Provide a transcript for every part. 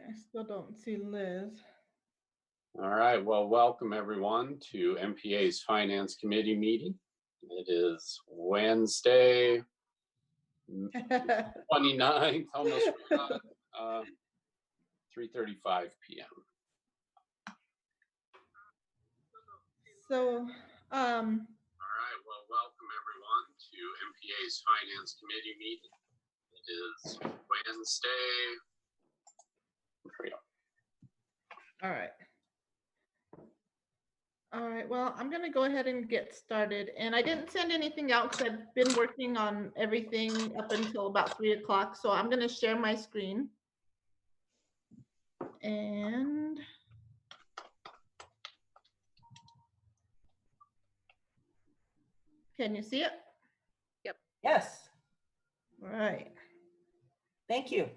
I still don't see Liz. All right, well, welcome everyone to MPA's Finance Committee meeting. It is Wednesday, 29th, almost 3:35 p.m. So, All right, well, welcome everyone to MPA's Finance Committee meeting. It is Wednesday. There we go. all right. All right, well, I'm gonna go ahead and get started. And I didn't send anything out because I've been working on everything up until about 3 o'clock. So I'm gonna share my screen. And can you see it? Yep. Yes. All right. Thank you.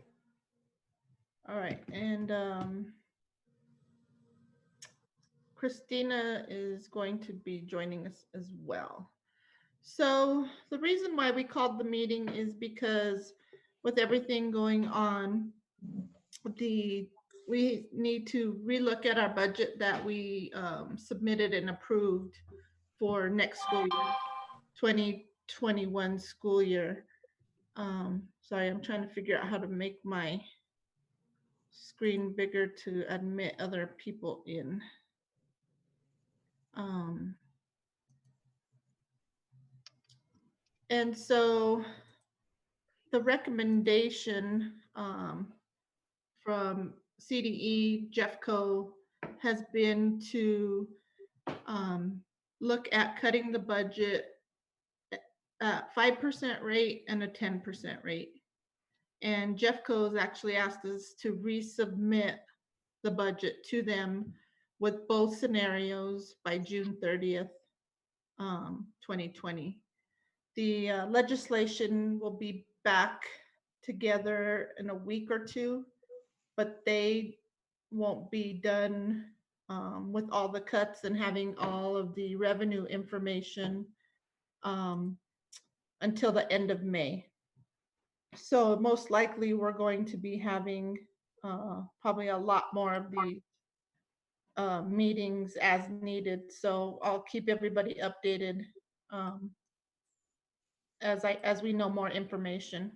All right. And Christina is going to be joining us as well. So the reason why we called the meeting is because with everything going on, we need to relook at our budget that we submitted and approved for next school year, 2021 school year. Sorry, I'm trying to figure out how to make my screen bigger to admit other people in. And so the recommendation from CDE, Jeffco, has been to look at cutting the budget at 5% rate and a 10% rate. And Jeffco has actually asked us to resubmit the budget to them with both scenarios by June 30th, 2020. The legislation will be back together in a week or two, but they won't be done with all the cuts and having all of the revenue information until the end of May. So most likely we're going to be having probably a lot more of these meetings as needed. So I'll keep everybody updated as we know more information.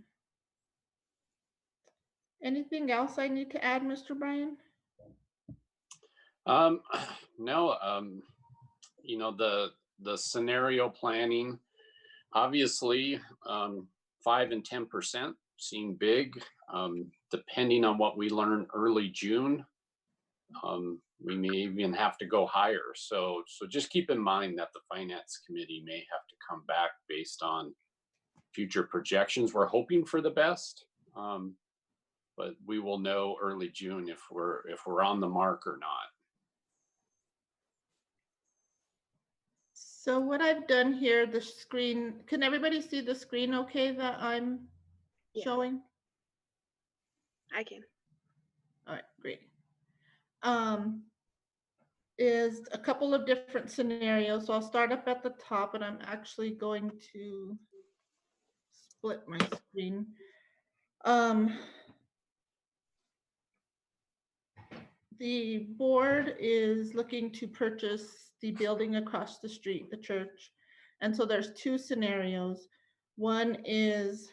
Anything else I need to add, Mr. Bryan? No, you know, the scenario planning, obviously, 5 and 10% seem big. Depending on what we learn early June, we may even have to go higher. So just keep in mind that the Finance Committee may have to come back based on future projections. We're hoping for the best, but we will know early June if we're on the mark or not. So what I've done here, the screen, can everybody see the screen okay that I'm showing? I can. All right, great. Is a couple of different scenarios. So I'll start up at the top, and I'm actually going to split my screen. The board is looking to purchase the building across the street, the church. And so there's two scenarios. One is,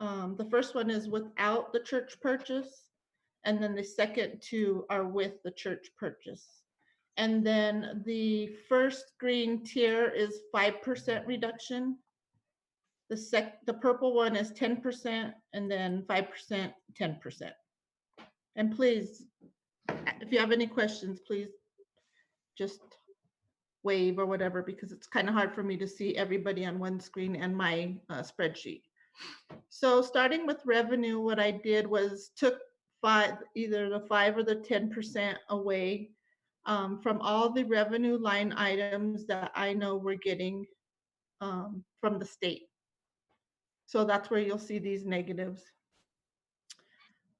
the first one is without the church purchase. And then the second two are with the church purchase. And then the first green tier is 5% reduction. The purple one is 10%, and then 5%, 10%. And please, if you have any questions, please just wave or whatever, because it's kind of hard for me to see everybody on one screen and my spreadsheet. So starting with revenue, what I did was took either the 5 or the 10% away from all the revenue line items that I know we're getting from the state. So that's where you'll see these negatives.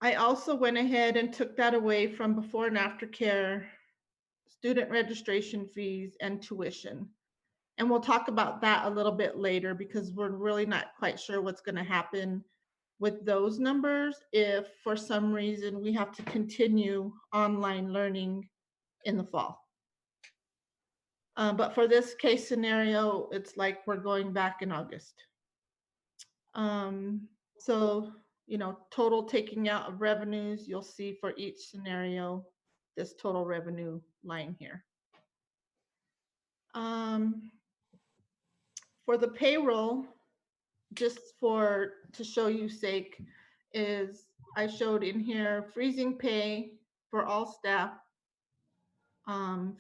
I also went ahead and took that away from before and after care, student registration fees, and tuition. And we'll talk about that a little bit later because we're really not quite sure what's going to happen with those numbers if for some reason we have to continue online learning in the fall. But for this case scenario, it's like we're going back in August. So, total taking out of revenues, you'll see for each scenario, this total revenue line here. For the payroll, just to show you sake, is I showed in here freezing pay for all staff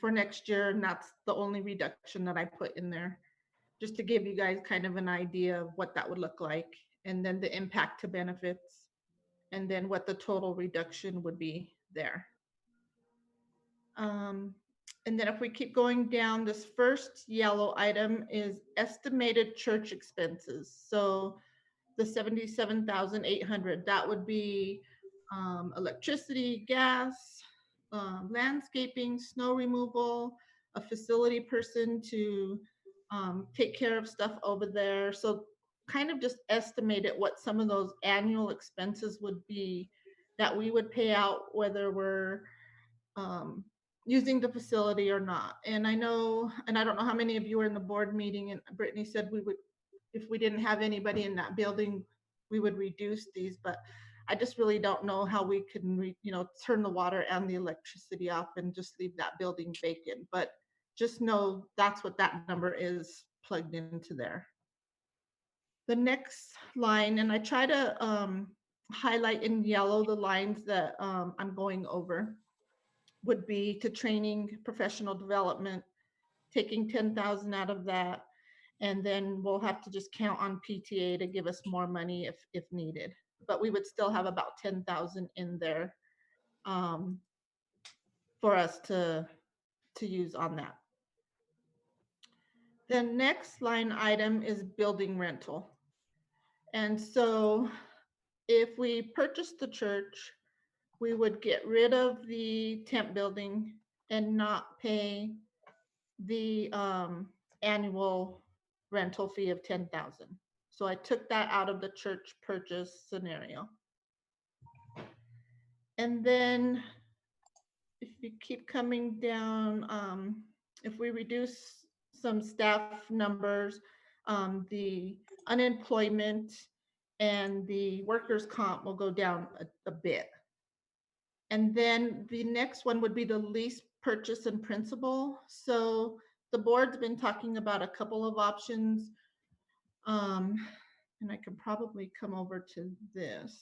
for next year, and that's the only reduction that I put in there, just to give you guys kind of an idea of what that would look like, and then the impact to benefits, and then what the total reduction would be there. And then if we keep going down, this first yellow item is estimated church expenses. So the 77,800, that would be electricity, gas, landscaping, snow removal, a facility person to take care of stuff over there. So kind of just estimated what some of those annual expenses would be that we would pay out, whether we're using the facility or not. And I know, and I don't know how many of you were in the board meeting, and Brittany said we would, if we didn't have anybody in that building, we would reduce these, but I just really don't know how we can, turn the water and the electricity off and just leave that building vacant. But just know that's what that number is plugged into there. The next line, and I try to highlight in yellow the lines that I'm going over, would be to training, professional development, taking 10,000 out of that. And then we'll have to just count on PTA to give us more money if needed. But we would still have about 10,000 in there for us to use on that. The next line item is building rental. And so if we purchase the church, we would get rid of the temp building and not pay the annual rental fee of 10,000. So I took that out of the church purchase scenario. And then if you keep coming down, if we reduce some staff numbers, the unemployment and the workers' comp will go down a bit. And then the next one would be the lease purchase and principal. So the board's been talking about a couple of options. And I can probably come over to this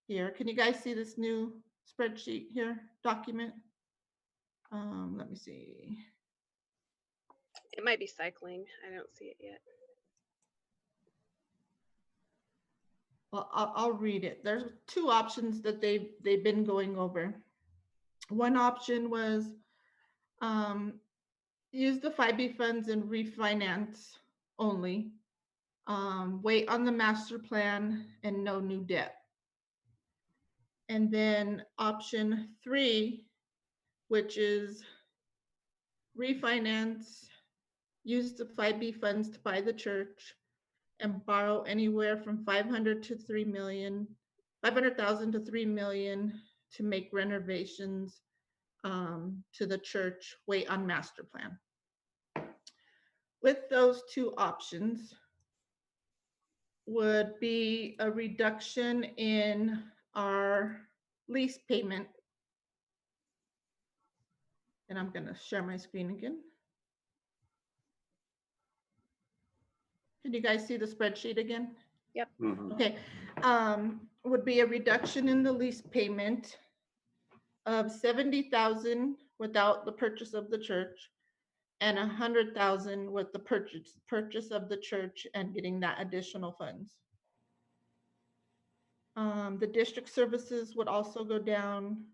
here. Can you guys see this new spreadsheet here, document? Let me see. It might be cycling. I don't see it yet. Well, I'll read it. There's two options that they've been going over. One option was use the 5B funds and refinance only. Wait on the master plan and no new debt. And then option 3, which is refinance, use the 5B funds to buy the church and borrow anywhere from 500,000 to 3 million to make renovations to the church, wait on master plan. With those two options would be a reduction in our lease payment. And I'm going to share my screen again. Can you guys see the spreadsheet again? Yep. Mhm. Okay. Would be a reduction in the lease payment of 70,000 without the purchase of the church, and 100,000 with the purchase of the church and getting that additional funds. The district services would also go down.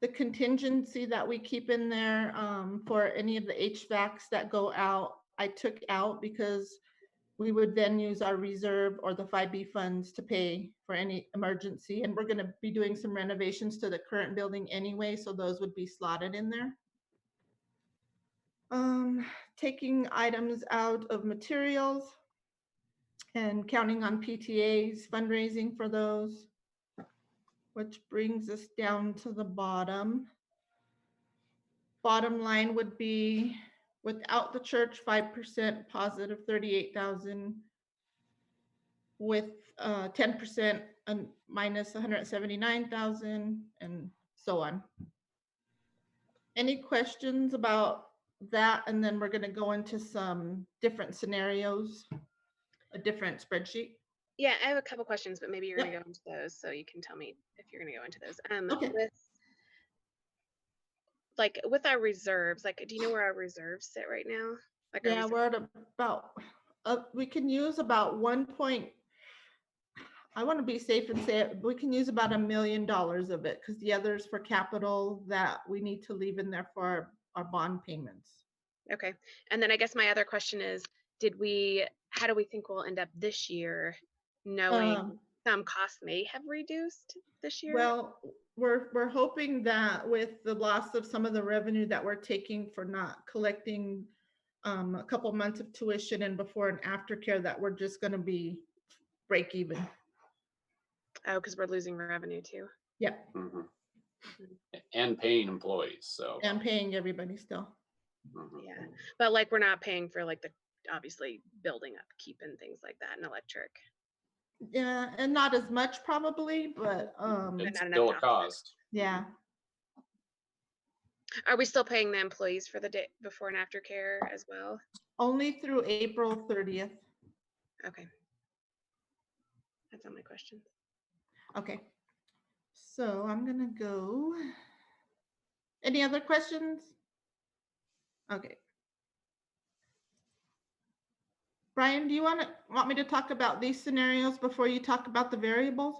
The contingency that we keep in there for any of the HVACs that go out, I took out because we would then use our reserve or the 5B funds to pay for any emergency. And we're going to be doing some renovations to the current building anyway, so those would be slotted in there. Taking items out of materials and counting on PTAs fundraising for those, which brings us down to the bottom. Bottom line would be without the church, 5% positive 38,000. With 10% and minus 179,000 and so on. Any questions about that? And then we're going to go into some different scenarios, a different spreadsheet. Yeah, I have a couple questions, but maybe you're Yep. gonna go into those, so you can tell me if you're gonna go into those. Okay. With our reserves, like, do you know where our reserves sit right now? Like, our Yeah, we're at about, we can use about I want to be safe and say it, we can use about $1 million of it because the others for capital that we need to leave in there for our bond payments. Okay, and then I guess my other question is, how do we think we'll end up this year, knowing some costs may have reduced this year? Well, we're hoping that with the loss of some of the revenue that we're taking for not collecting a couple months of tuition and before and after care, that we're just going to be break even. Oh, because we're losing revenue too. Yep. Mm-hmm. And paying employees, so. And paying everybody still. Mm-hmm. Yeah, but like we're not paying for like the obviously building upkeep and things like that and electric. Yeah, and not as much probably, but It's not still a enough cost. yeah. Are we still paying the employees for the day before and after care as well? Only through April 30th. Okay. That's all my questions. Okay. So I'm gonna go. Any other questions? Okay. Brian, do you want me to talk about these scenarios before you talk about the variables?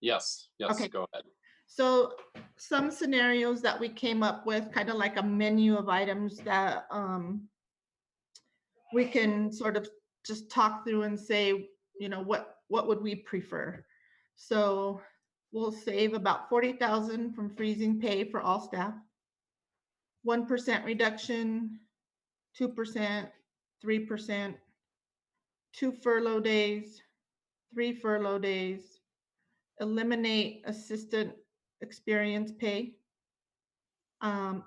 Yes, Okay. Go ahead. So some scenarios that we came up with, kind of like a menu of items that we can sort of just talk through and say, you know, what would we prefer? So we'll save about 40,000 from freezing pay for all staff, 1% reduction, 2%, 3%, 2 furlough days, 3 furlough days, eliminate assistant experience pay,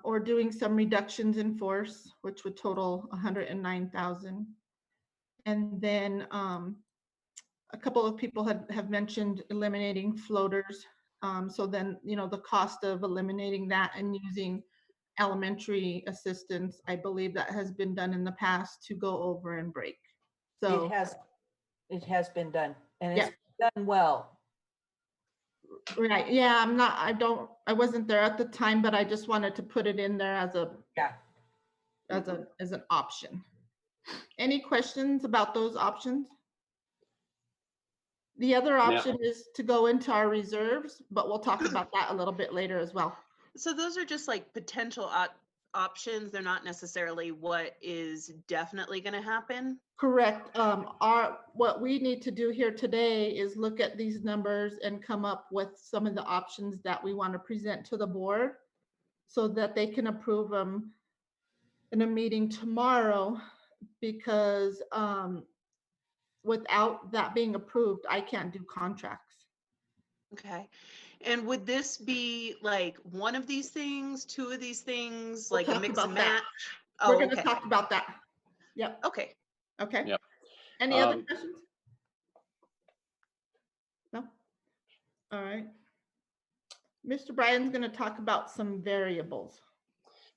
or doing some reductions in force, which would total 109,000. And then a couple of people have mentioned eliminating floaters. So then, you know, the cost of eliminating that and using elementary assistance, I believe that has been done in the past to go over and break. So it has been done, and yeah. it's done well. Right. Yeah, I wasn't there at the time, but I just wanted to put it in there as an option. Any questions about those options? The other option is to go into our reserves, but we'll talk about that a little bit later as well. So those are just like potential options. They're not necessarily what is definitely going to happen. Correct. What we need to do here today is look at these numbers and come up with some of the options that we want to present to the board so that they can approve them in a meeting tomorrow, because without that being approved, I can't do contracts. Okay. And would this be like one of these things, two of these things, We'll like a talk mix about and that. match? We're Oh, going to okay. talk about that. Yep. Okay. Okay. Yep. Any other questions? No? All right. Mr. Bryan's going to talk about some variables.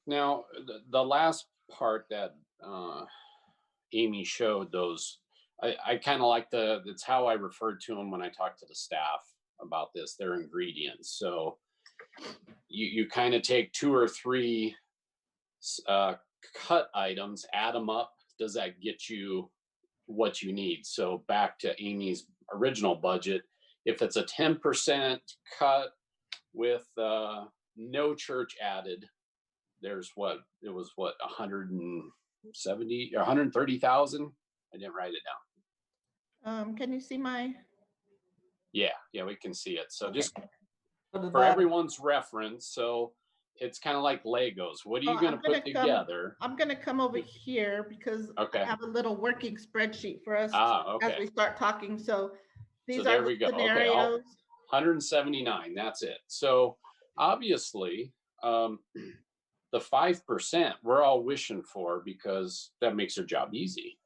Now, the last part that Amy showed, those, I kind of like that's how I referred to them when I talked to the staff about this, their ingredients. So you kind of take 2 or 3 cut items, add them up. Does that get you what you need? So back to Amy's original budget, if it's a 10% cut with no church added, there's what 170 or 130,000. I didn't write it down. Can you see my? Yeah, we can see it. So Okay. just for everyone's reference, so it's kind of like Legos. What are you Oh, going to I'm put gonna come- together? I'm gonna come over here because I Okay. have a little working spreadsheet for us Ah, as okay. we start talking. So these there are the we go. Okay, scenarios. 179, that's it. So obviously, the 5% we're all wishing for because that makes their job easy.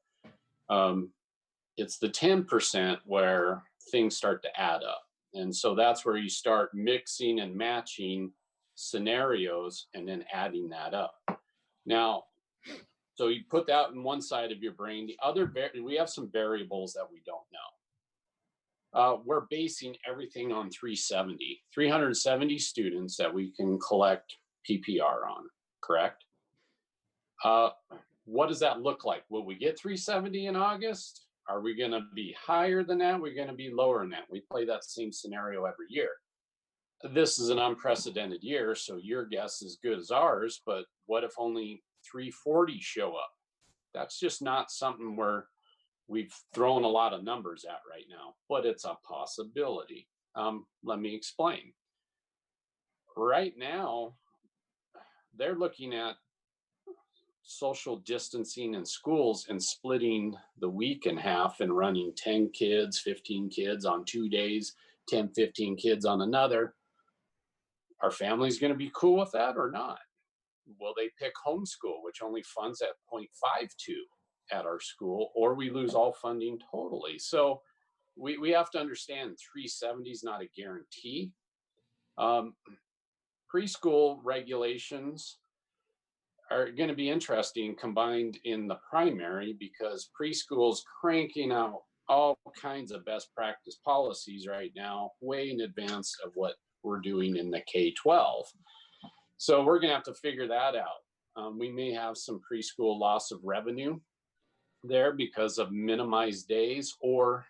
It's the 10% where things start to add up. And so that's where you start mixing and matching scenarios and then adding that up. Now, so you put that in one side of your brain. The other, we have some variables that we don't know. We're basing everything on 370 students that we can collect PPR on, correct? What does that look like? Will we get 370 in August? Are we going to be higher than that? We're going to be lower than that. We play that same scenario every year. This is an unprecedented year, so your guess is good as ours, but what if only 340 show up? That's just not something where we've thrown a lot of numbers at right now, but it's a possibility. Let me explain. Right now, they're looking at social distancing in schools and splitting the week in half and running 10 kids, 15 kids on 2 days, 10, 15 kids on another. Are families going to be cool with that or not? Will they pick homeschool, which only funds at 0.52 at our school, or we lose all funding totally? So we have to understand 370 is not a guarantee. Preschool regulations are going to be interesting combined in the primary because preschool's cranking out all kinds of best practice policies right now, way in advance of what we're doing in the K-12. So we're going to have to figure that out. We may have some preschool loss of revenue there because of minimized days, or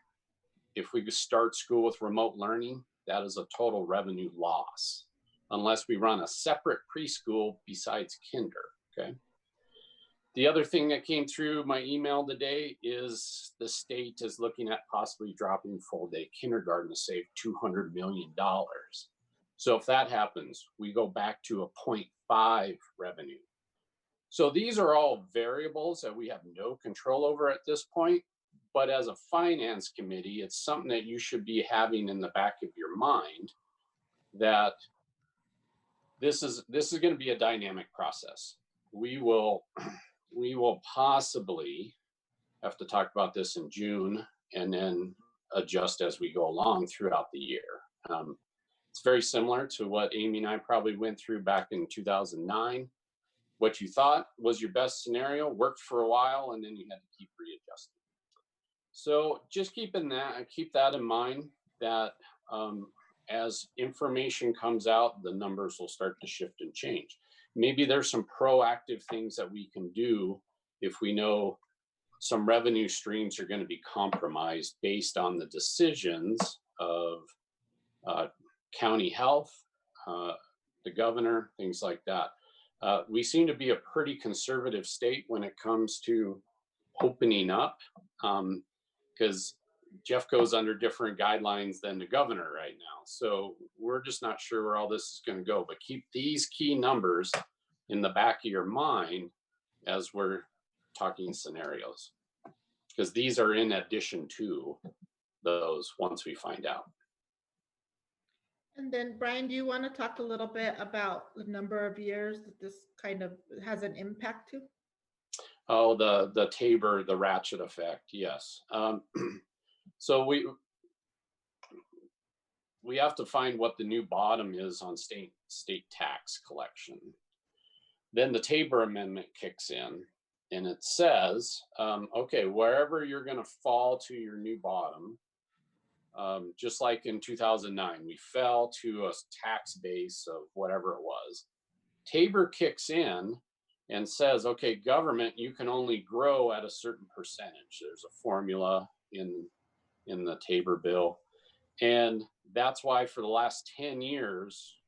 if we start school with remote learning, that is a total revenue loss, unless we run a separate preschool besides kinder. Okay. The other thing that came through my email today is the state is looking at possibly dropping full day kindergarten to save $200 million. So if that happens, we go back to a 0.5 revenue. So these are all variables that we have no control over at this point. But as a finance committee, it's something that you should be having in the back of your mind that this is going to be a dynamic process. We will possibly have to talk about this in June and then adjust as we go along throughout the year. It's very similar to what Amy and I probably went through back in 2009. What you thought was your best scenario worked for a while, and then you had to keep readjusting. So just keep that in mind that as information comes out, the numbers will start to shift and change. Maybe there's some proactive things that we can do if we know some revenue streams are going to be compromised based on the decisions of county health, the governor, things like that. We seem to be a pretty conservative state when it comes to opening up, because Jeff goes under different guidelines than the governor right now. So we're just not sure where all this is going to go, but keep these key numbers in the back of your mind as we're talking scenarios, because these are in addition to those once we find out. And then Brian, do you want to talk a little bit about the number of years that this kind of has an impact to? Oh, the Tabor, the ratchet effect. Yes. So we have to find what the new bottom is on state tax collection. Then the Tabor amendment kicks in and it says, okay, wherever you're going to fall to your new bottom, just like in 2009, we fell to a tax base of whatever it was. Tabor kicks in and says, okay, government, you can only grow at a certain percentage. There's a formula in the Tabor bill. And that's why for the last 10 years,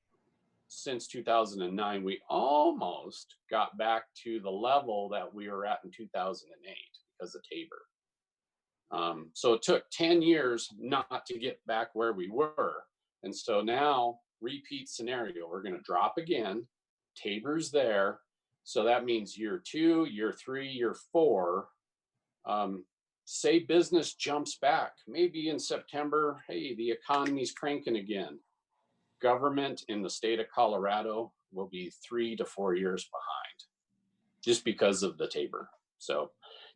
since 2009, we almost got back to the level that we were at in 2008 because of Tabor. So it took 10 years not to get back where we were. And so now, repeat scenario, we're going to drop again. taber's there. So that means year 2, year 3, year 4, say business jumps back, maybe in September, hey, the economy's cranking again. Government in the state of Colorado will be 3 to 4 years behind just because of the taber. So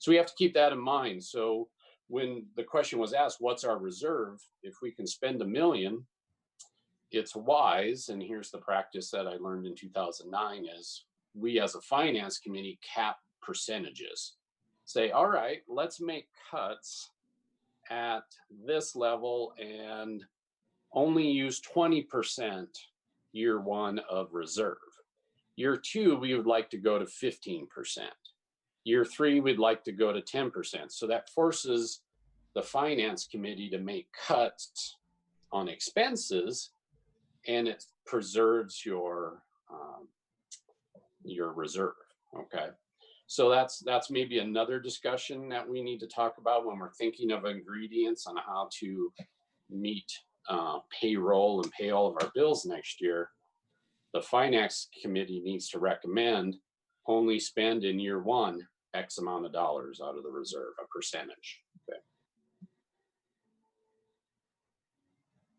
we have to keep that in mind. So when the question was asked, what's our reserve? If we can spend $1 million, it's wise. And here's the practice that I learned in 2009 is we as a finance committee cap percentages. Say, all right, let's make cuts at this level and only use 20% year 1 of reserve. Year 2, we would like to go to 15%. Year 3, we'd like to go to 10%. So that forces the finance committee to make cuts on expenses, and it preserves your reserve. Okay. So that's maybe another discussion that we need to talk about when we're thinking of ingredients on how to meet payroll and pay all of our bills next year. The finance committee needs to recommend only spend in year 1 X amount of dollars out of the reserve, a percentage. Okay.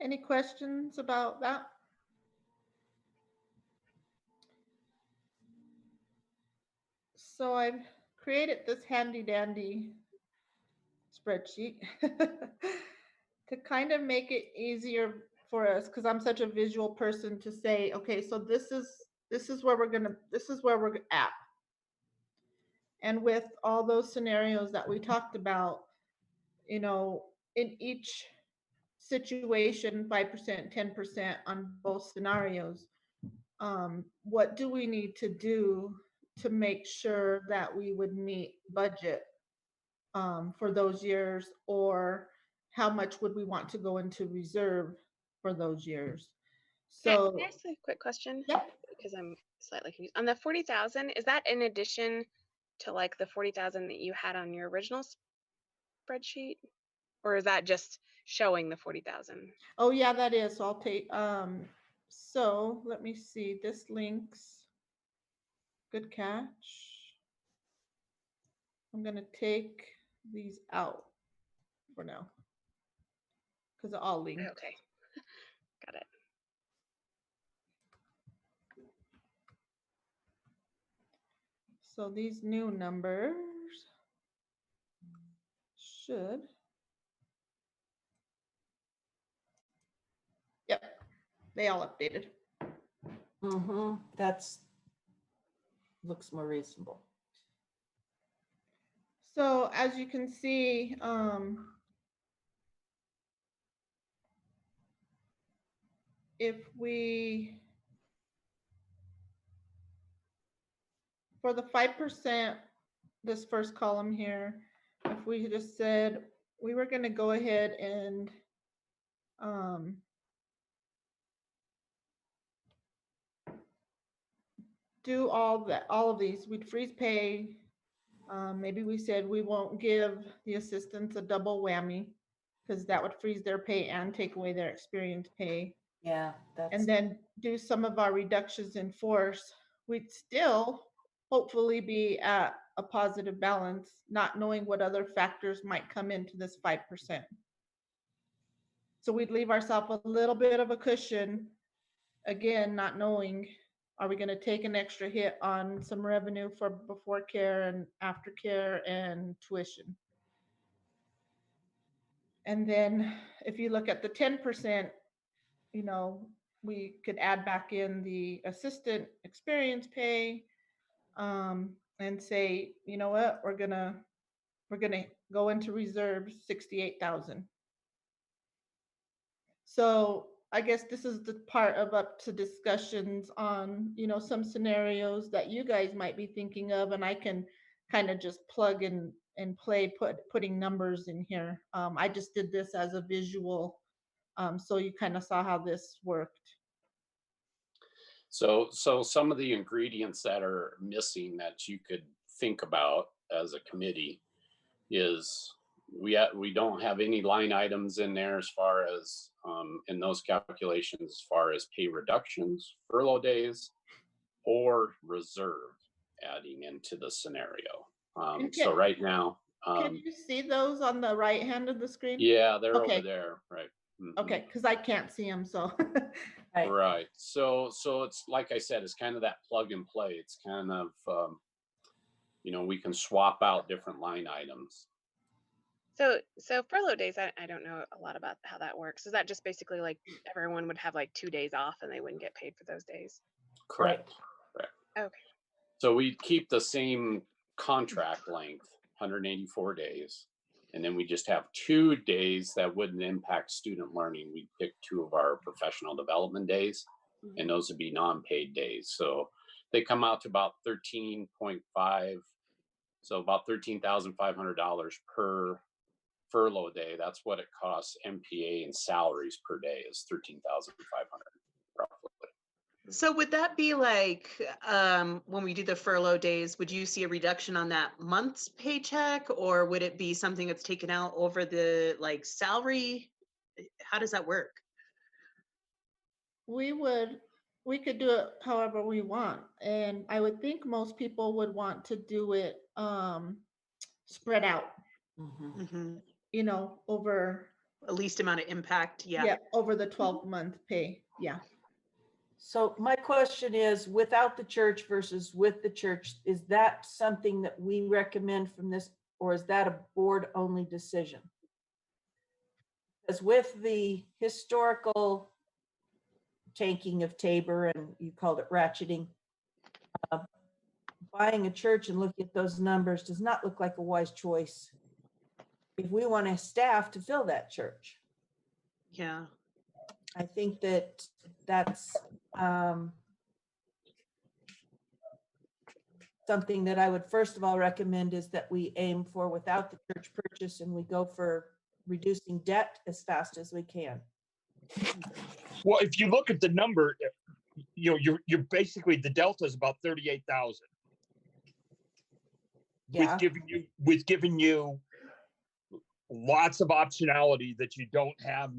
Any questions about that? So I've created this handy dandy spreadsheet to kind of make it easier for us, because I'm such a visual person, to say, okay, so this is where we're at. And with all those scenarios that we talked about, you know, in each situation, 5%, 10% on both scenarios, what do we need to do to make sure that we would meet budget for those years, or how much would we want to go into reserve for those years? So Can I ask a quick question? Yep. Because I'm slightly confused. On the 40,000, is that in addition to like the 40,000 that you had on your original spreadsheet? Or is that just showing the 40,000? Oh yeah, that is. So I'll take, so let me see, this links, good catch. I'm gonna take these out for now, because they're all linked. Okay. Got it. So these new numbers should, yep, they all updated. Mm-hmm. That's, looks more reasonable. So as you can see, if we, for the 5%, this first column here, if we just said we were going to go ahead and do all of these, we'd freeze pay. Maybe we said we won't give the assistants a double whammy, because that would freeze their pay and take away their experience pay. Yeah, that's. And then do some of our reductions in force. We'd still hopefully be at a positive balance, not knowing what other factors might come into this 5%. So we'd leave ourselves a little bit of a cushion, again, not knowing, are we going to take an extra hit on some revenue for before care and after care and tuition? And then if you look at the 10%, you know, we could add back in the assistant experience pay, and say, you know what, we're gonna go into reserve 68,000. So I guess this is the part of up to discussions on, you know, some scenarios that you guys might be thinking of, and I can kind of just plug in and play putting numbers in here. I just did this as a visual, so you kind of saw how this worked. So some of the ingredients that are missing that you could think about as a committee is we don't have any line items in there as far as in those calculations as far as pay reductions, furlough days, or reserve adding into the scenario. And So can- right now, Can you see those on the right hand of the screen? yeah, they're Okay. over there, right? Mhm. Okay, because I can't see them, so. Right. Right. So it's like I said, it's kind of that plug and play. It's kind of we can swap out different line items. So furlough days, I don't know a lot about how that works. Is that just basically like everyone would have like 2 days off and they wouldn't get paid for those days? Correct. Correct. Okay. So we keep the same contract length, 184 days. And then we just have 2 days that wouldn't impact student learning. We pick 2 of our professional development days, and those would be non-paid days. So they come out to about 13.5, so about $13,500 per furlough day. That's what it costs MPA and salaries per day is 13,500 roughly. So would that be like, when we do the furlough days, would you see a reduction on that month's paycheck, or would it be something that's taken out over the like salary? How does that work? We could do it however we want. And I would think most people would want to do it spread out, Mhm. Hmm. over, Least amount of impact, yeah. yeah, over the 12-month pay. Yeah. So my question is, without the church versus with the church, is that something that we recommend from this, or is that a board-only decision? Because with the historical tanking of Tabor, and you called it ratcheting, buying a church and looking at those numbers does not look like a wise choice if we want a staff to fill that church. Yeah. I think that that's something that I would first of all recommend is that we aim for without the church purchase, and we go for reducing debt as fast as we can. Well, if you look at the number, you're basically, the delta is about 38,000. Yeah, With giving you lots of optionality that you don't have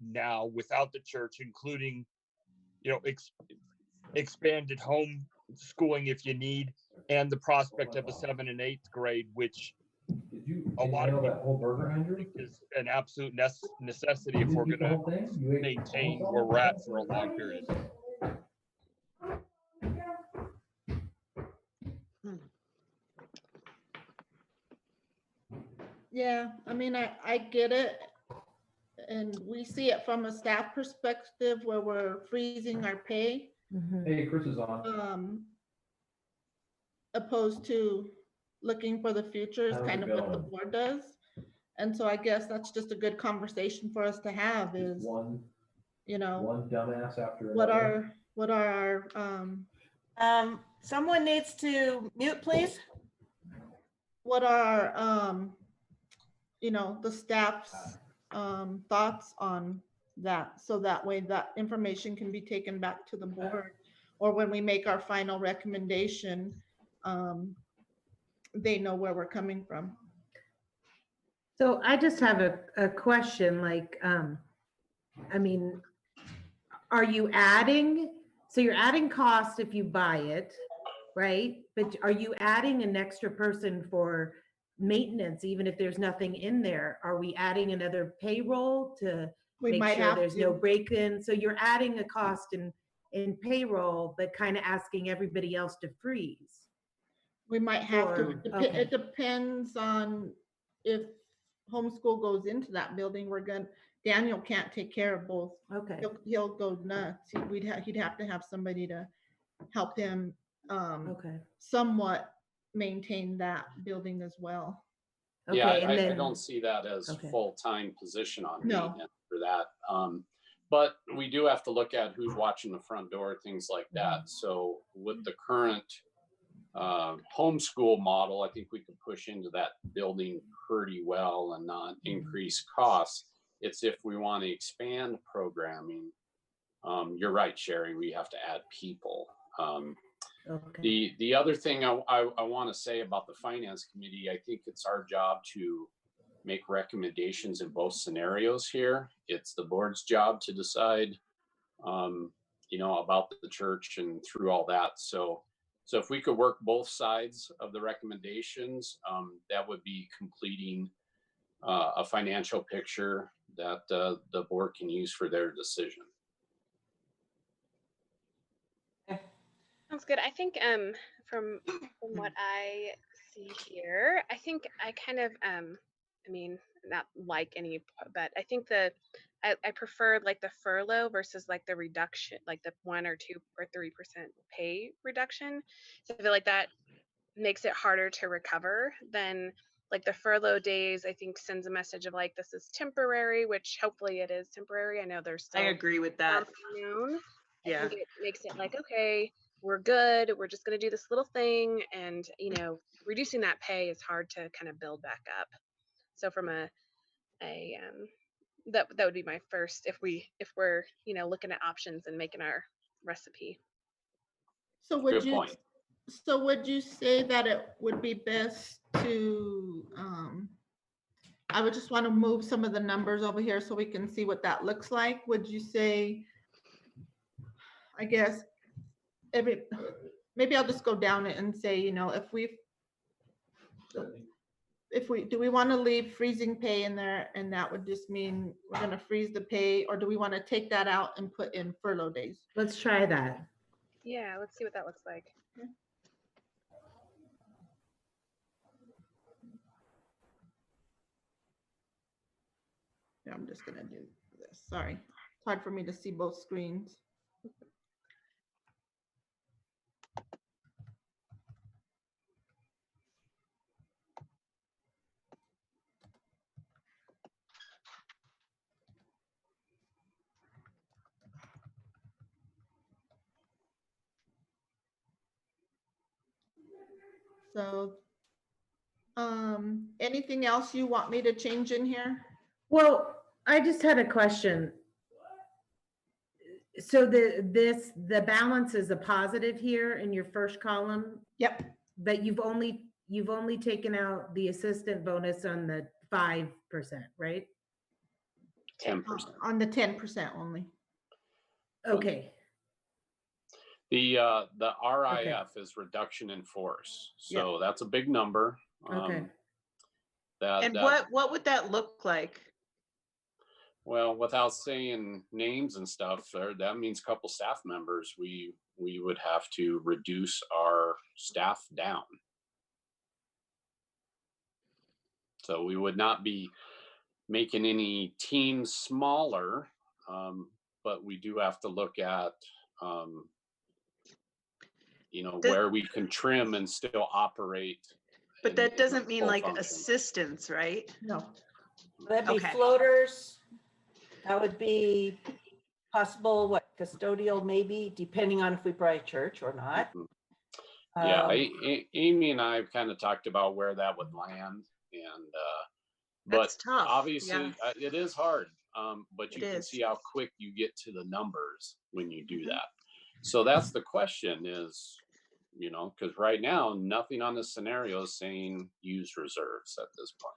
now without the church, including expanded home schooling if you need, and the prospect of a 7th and 8th grade, which a lot of people think is an absolute necessity if we're going to maintain where we're at for a long period. Yeah, I mean, I get it. And we see it from a staff perspective where we're freezing our pay, Hey, Chris is on. opposed to looking for the future is How's kind it of what the going? board does. And so I guess that's just a good conversation for us to have Just is, one what dumbass after are, another. our, someone needs to mute, please. what are, the staff's thoughts on that, so that way that information can be taken back to the board, or when we make our final recommendation, they know where we're coming from. So I just have a question, like, I mean, are you adding, so you're adding cost if you buy it, right? But are you adding an extra person for maintenance, even if there's nothing in there? Are we adding another payroll to We make might sure have there's no to, break-in? So you're adding a cost in payroll, but kind of asking everybody else to freeze. we might have to, Or- okay. it depends on if homeschool goes into that building, Daniel can't take care of both. Okay, He'll go nuts. He'd have to have somebody to help him okay, somewhat maintain that building as well. Yeah, okay, and I then, don't see that as Okay. full-time position on No. maintenance for that. But we do have to look at who's watching the front door, things like that. So with the current homeschool model, I think we could push into that building pretty well and not increase costs. It's if we want to expand programming. You're right, Sherry, we have to add people. okay, The other thing I want to say about the finance committee, I think it's our job to make recommendations in both scenarios here. It's the board's job to decide about the church and through all that. So if we could work both sides of the recommendations, that would be completing a financial picture that the board can use for their decision. Sounds good. I think from what I see here, I think I kind of I mean, not like any, but I think I prefer like the furlough versus like the reduction, like the 1 or 2 or 3% pay reduction. So I feel like that makes it harder to recover than like the furlough days. I think sends a message of like, this is temporary, which hopefully it is temporary. I know there's still I agree with that. unknown. I Yeah. think it makes it like, okay, we're good. We're just going to do this little thing. And, reducing that pay is hard to kind of build back up. So from that would be my first, if we're, looking at options and making our recipe. So would Good point. So would you say that it would be best to, I would just want to move some of the numbers over here so we can see what that looks like. Would you say, I guess, maybe I'll just go down it and say, do we want to leave freezing pay in there, and that would just mean we're going to freeze the pay, or do we want to take that out and put in furlough days? Let's try that. Yeah, let's see what that looks like. Yeah, I'm just gonna do this. Sorry, it's hard for me to see both screens. So, anything else you want me to change in here? Well, I just had a question. So the balance is a positive here in your first column, Yep, but you've only taken out the assistant bonus on the 5%, right? 10%. on the 10% only. Okay. The RIF is reduction in force. So that's a big number. Okay. And what would that look like? Well, without saying names and stuff, that means a couple staff members. We would have to reduce our staff down. So we would not be making any teams smaller, but we do have to look at, where we can trim and still operate. But that doesn't mean full like function. assistants, right? No, That'd be Okay. floaters. That would be possible, custodial maybe, depending on if we buy a church or not. Yeah, Amy and I have kind of talked about where that would land, and but That's tough. obviously Yeah. it is hard. But you It can is. see how quick you get to the numbers when you do that. So that's the question is, because right now nothing on this scenario is saying use reserves at this point.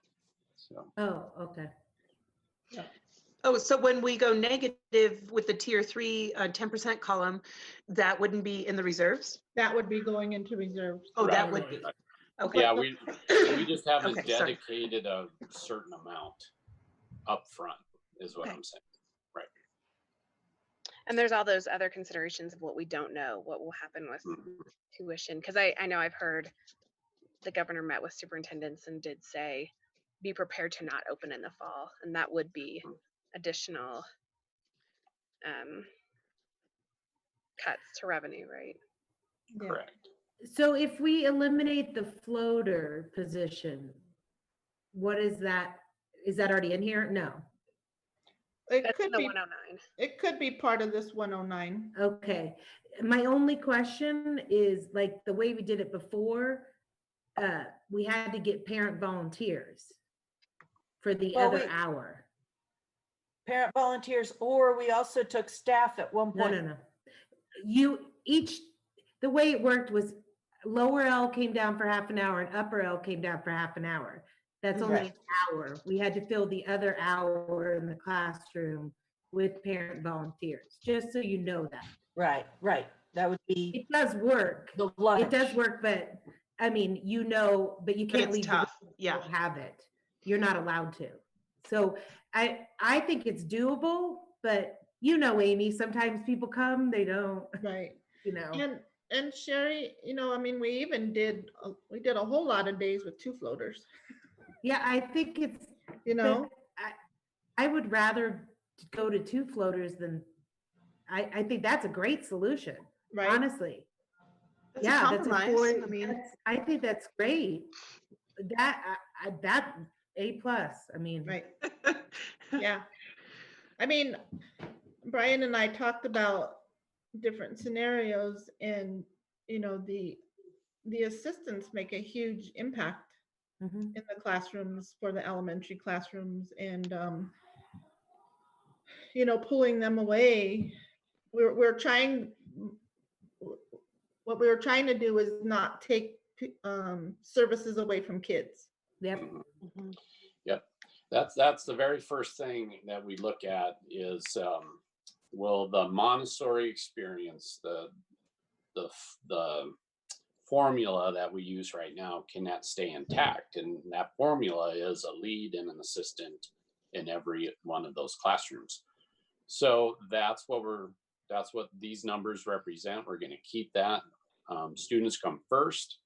So Oh, okay. Oh, so when we go negative with the tier 3 10% column, that wouldn't be in the reserves? that would be going into reserves. Oh, that Right, would be. right. Okay. Yeah, we just haven't Okay, sorry. dedicated a certain amount up front is what Okay. I'm saying. And there's all those other considerations of what we don't know, what will happen with tuition. Because I know I've heard the governor met with superintendents and did say, be prepared to not open in the fall. And that would be additional cuts to revenue, right? Yeah. Correct. So if we eliminate the floater position, what is that? Is that already in here? No. It That's in could the be, 109. it could be part of this 109. Okay. My only question is, like the way we did it before, we had to get parent volunteers for the Well, other hour. Parent volunteers, or we also took staff at one No, point. no, no. The way it worked was lower L came down for half an hour and upper L came down for half an hour. That's only an hour. We had to fill the other hour in the classroom with parent volunteers, just so you know that. Right, right. That would be It does work. the lunch. It does work, but I mean, but you But can't it's leave the tough. room if you Yeah. don't have it. You're not allowed to. So I think it's doable, but Amy, sometimes people come, they don't, Right. know. And Sherry, I mean, we even did a whole lot of days with 2 floaters, Yeah, I think it's, but I would rather go to 2 floaters than, I think that's a great solution, right? honestly. That's a Yeah, compromise. I mean, I think that's great. That A+, I mean. Right. Yeah. I mean, Brian and I talked about different scenarios, and the assistants make a huge impact Mhm. in the classrooms, for the elementary classrooms, and pulling them away. We're trying, what we were trying to do is not take services away from kids. Yep. Mhm. Yep. That's the very first thing that we look at is, will the Montessori experience, the formula that we use right now, can that stay intact? And that formula is a lead and an assistant in every one of those classrooms. So that's what these numbers represent. We're going to keep that. Students come first.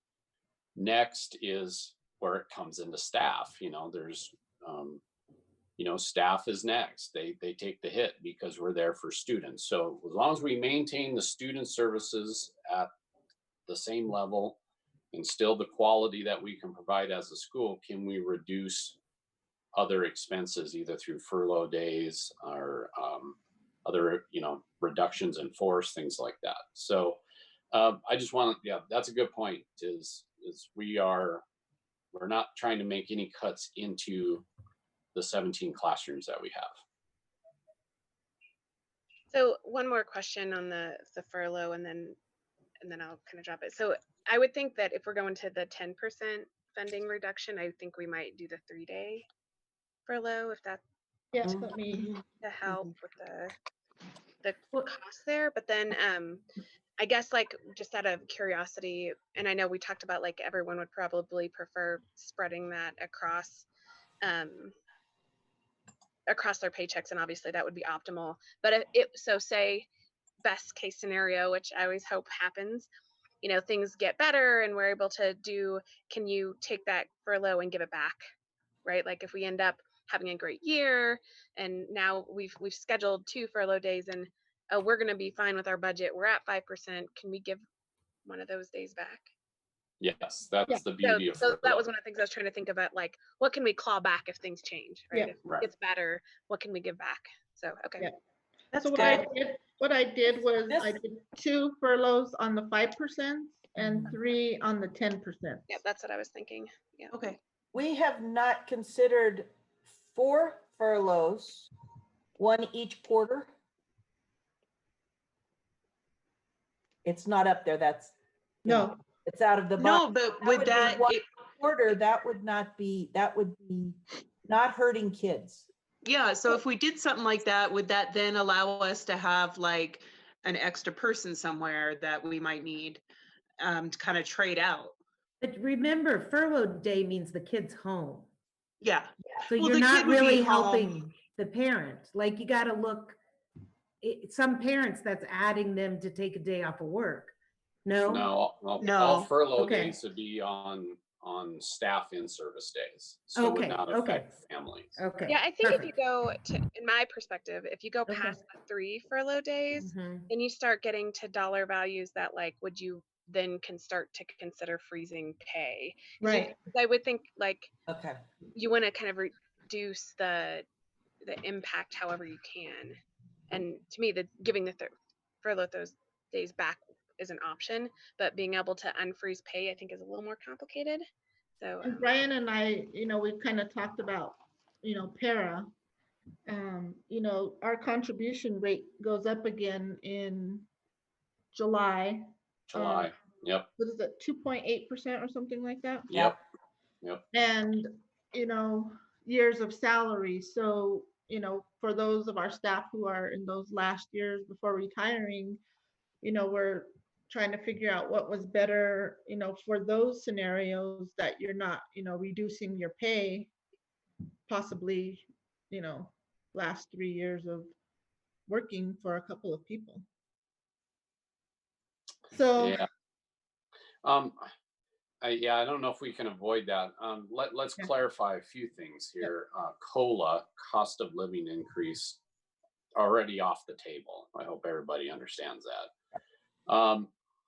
Next is where it comes into staff. There's staff is next. They take the hit because we're there for students. So as long as we maintain the student services at the same level and still the quality that we can provide as a school, can we reduce other expenses either through furlough days or other reductions in force, things like that. So I just want to, that's a good point, is we're not trying to make any cuts into the 17 classrooms that we have. So one more question on the furlough, and then I'll kind of drop it. So I would think that if we're going to the 10% funding reduction, I think we might do the 3-day furlough, if that's Yes, let me. to help with the cost there. But then I guess, like, just out of curiosity, and I know we talked about, like, everyone would probably prefer spreading that across their paychecks, and obviously that would be optimal. But so say best case scenario, which I always hope happens, things get better and we're able to can you take that furlough and give it back, right? Like, if we end up having a great year and now we've scheduled 2 furlough days, and we're going to be fine with our budget, we're at 5%, can we give one of those days back? Yes, that's the beauty of so that was one of the things I was trying to think about, like, what can we claw back if things change, right? Yeah, if it gets better, what can we give back? So okay. Yeah. That's So good. what I did was I did 2 furloughs on the 5% and 3 on the 10%. Yeah, that's what I was thinking. Yeah. Okay. We have not considered 4 furloughs, 1 each quarter. It's not up there. That's, No, it's out of the No, box. but That would would be that, one quarter, that would be not hurting kids. yeah, so if we did something like that, would that then allow us to have like an extra person somewhere that we might need to kind of trade out? But remember, furlough day means the kid's home. Yeah. So Well, you're the not kid would be really home. helping the parent. Like, you got to look, some parents, that's adding them to take a day off of work. No? No. All furlough Okay. days would be on staff in service days. So it would not affect families. Okay. Yeah, I think if perfect. you go to, in my perspective, if you go Okay. past the 3 furlough days, Mhm. and you start getting to dollar values that, like, would you then can start to consider freezing pay? 'Cause right. I would think, like, Okay. you want to kind of reduce the impact however you can. And to me, giving the furlough those days back is an option, but being able to unfreeze pay, I think, is a little more complicated. So And Brian and I, we've kind of talked about, para. Our contribution rate goes up again in July. July. Yep. What is it, 2.8% or something like that? Yep. And, years of salary. So, for those of our staff who are in those last years before retiring, we're trying to figure out what was better, for those scenarios that you're not, reducing your pay, possibly, last 3 years of working for a couple of people. So, Yeah. I don't know if we can avoid that. Let's Yeah. clarify a few things here. COLA, cost of living increase, already off the table. I hope everybody understands that.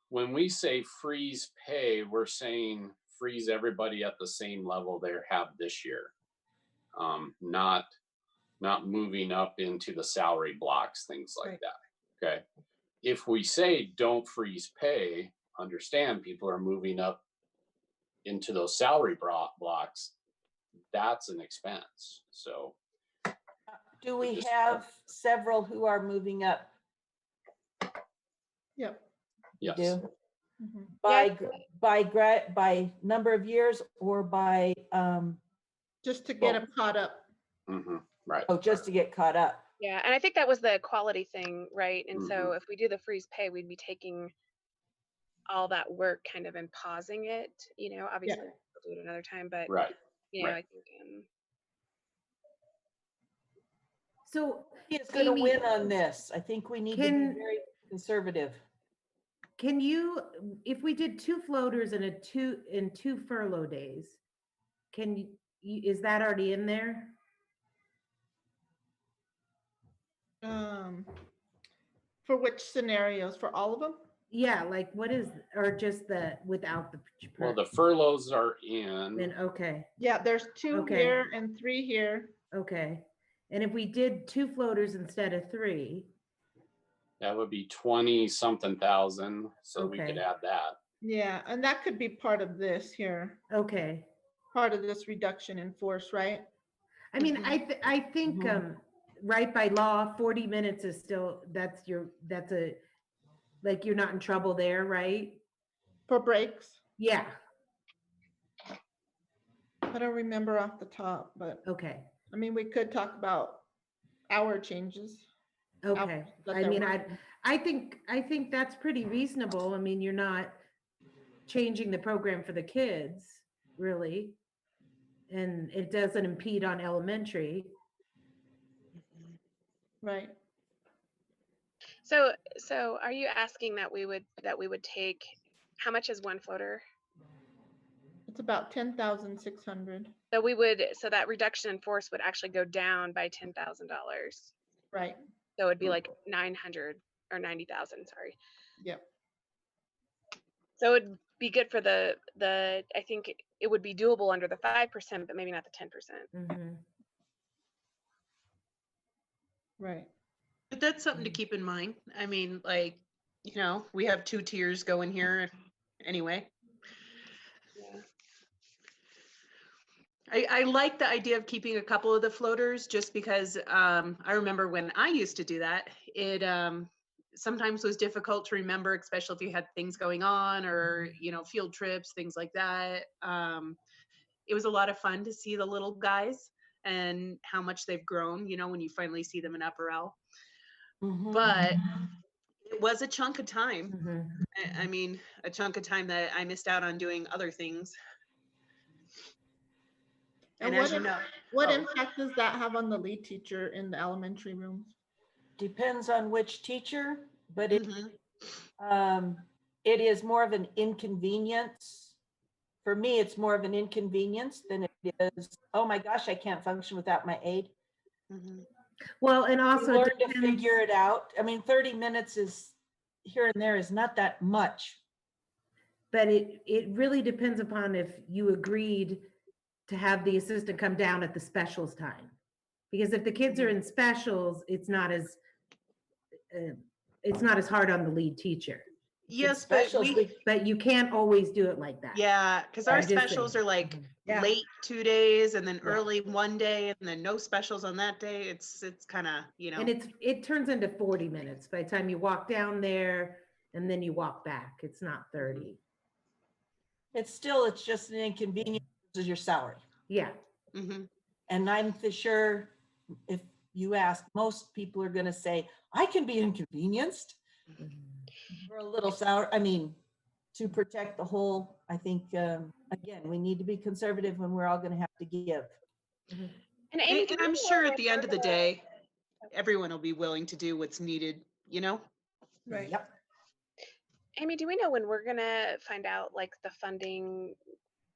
When we say freeze pay, we're saying freeze everybody at the same level they have this year, not moving up into the salary blocks, things like Right. that. Okay. If we say don't freeze pay, understand people are moving up into those salary blocks. That's an expense. So Do we just- have several who are moving up? yep. You yes. do? Mhm. By number of years or by, Just to get them caught up. Right. just to get caught up? Yeah, and I think that was the quality thing, right? And Mm-hmm. so if we do the freeze pay, we'd be taking all that work kind of and pausing it, obviously we'll do it another time, but Right. I think So He is going to Amy, win on this. I think we need to be can- very conservative. can you, if we did 2 floaters and two furlough days, can you, is that already in there? For which scenarios? For all of them? Yeah, like what is, or just without the. Well, the furloughs are Then, in. okay, Yeah, there's 2 Okay. here and 3 here. okay. And if we did 2 floaters instead of 3, That would be 20 something thousand. So we could Okay. add that. Yeah, and that could be part of this here, okay. part of this reduction in force, right? I mean, I think, Mhm. right, by law, 40 minutes is still, like, you're not in trouble there, right? For breaks. Yeah, I don't remember off the top, but okay, I mean, we could talk about hour changes. okay. that I they're mean, working. I think that's pretty reasonable. I mean, you're not changing the program for the kids, really. And it doesn't impede on elementary. Right. so are you asking that we would take, how much is one floater? It's about 10,600. So that reduction in force would actually go down by $10,000. Right. So it'd be like 900 or 90,000, sorry. Yep. So it'd be good for the I think it would be doable under the 5%, but maybe not the 10%. Mhm. Right. But that's something to keep in mind. I mean, like, we have 2 tiers going here anyway. Yeah. I like the idea of keeping a couple of the floaters just because I remember when I used to do that, it sometimes was difficult to remember, especially if you had things going on or, field trips, things like that. It was a lot of fun to see the little guys and how much they've grown, when you finally see them in Upper L. Mhm. But it was a chunk of time. Mhm. I mean, a chunk of time that I missed out on doing other things. And as you know, what oh. impact does that have on the lead teacher in the elementary rooms? Depends on which teacher, but it, Mhm. it is more of an inconvenience. For me, it's more of an inconvenience than it is, oh my gosh, I can't function without my aide. Mhm. Well, and You also learn to depends- figure it out. I mean, 30 minutes is here and there is not that much. but it really depends upon if you agreed to have the assistant come down at the specials time. Because if the kids are in specials, it's not as hard on the lead teacher. Yes, but Specials, But you can't always do it like that. yeah, because our I'm just specials saying. are like Yeah. late 2 days and then Yeah. early 1 day and then no specials on that day. It's kind of, And it turns into 40 minutes by the time you walk down there and then you walk back. It's not 30. it's just an inconvenience versus your salary. Yeah. Mhm. And I'm for sure if you ask, most people are going to say, I can be inconvenienced. Mhm. We're a little sour, I mean, to protect the whole, I think, again, we need to be conservative when we're all gonna have to give. And Amy, And do we I'm know sure when at the end we're of the gonna- day, everyone will be willing to do what's needed, you know? Right. Yep. Amy, do we know when we're gonna find out like the funding,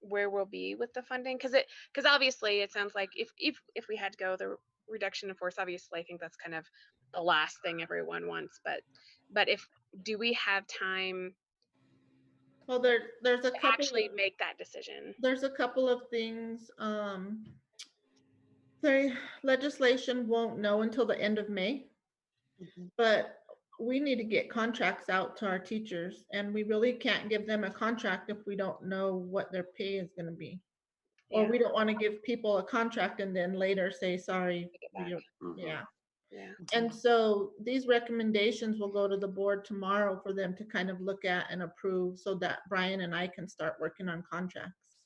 where we'll be with the funding? Because obviously it sounds like if we had to go the reduction in force, obviously I think that's kind of the last thing everyone wants. But if do we have time Well, there's a to couple actually of, make that decision? there's a couple of things. The legislation won't know until the end of May, Mhm. but we need to get contracts out to our teachers, and we really can't give them a contract if we don't know what their pay is gonna be. Or Yeah, we don't want to give people a contract and then later say, sorry, take it back. yeah. Yeah. And so these recommendations will go to the board tomorrow for them to kind of look at and approve so that Brian and I can start working on contracts.